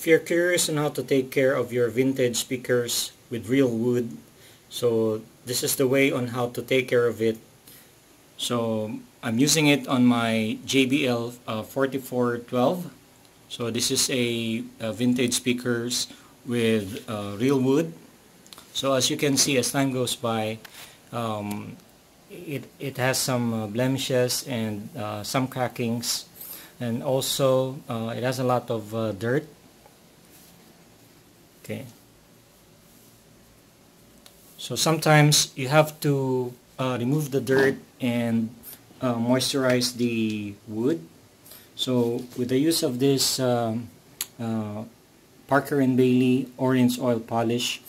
If you're curious on how to take care of your vintage speakers with real wood, so this is the way on how to take care of it. So I'm using it on my JBL 4412. So this is a vintage speakers with real wood. So as you can see, as time goes by, it has some blemishes and some crackings, and also it has a lot of dirt. Okay, so sometimes you have to remove the dirt and moisturize the wood. So with the use of this Parker & Bailey orange oil polish,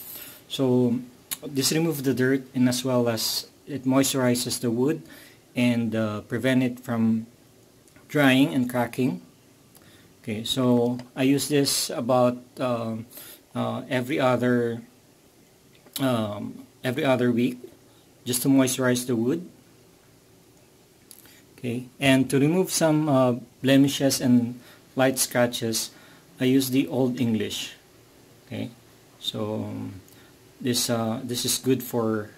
so this removes the dirt, and as well as it moisturizes the wood and prevent it from drying and cracking. Okay, so I use this about every other week, just to moisturize the wood. Okay, and to remove some blemishes and light scratches, I use the Old English. Okay, so this is good for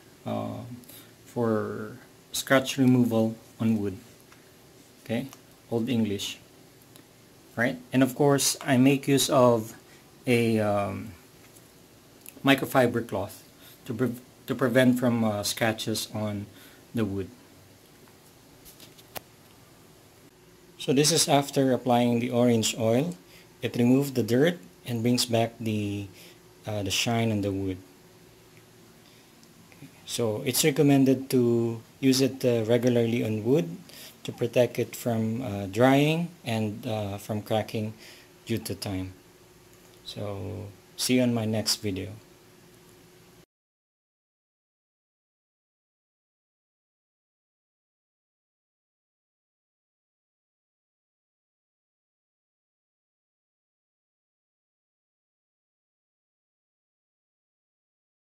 scratch removal on wood. Okay, Old English. Right, and of course I make use of a microfiber cloth to prevent from scratches on the wood. So this is after applying the orange oil. It removes the dirt and brings back the shine on the wood. Okay. So it's recommended to use it regularly on wood to protect it from drying and from cracking due to time. So see you on my next video.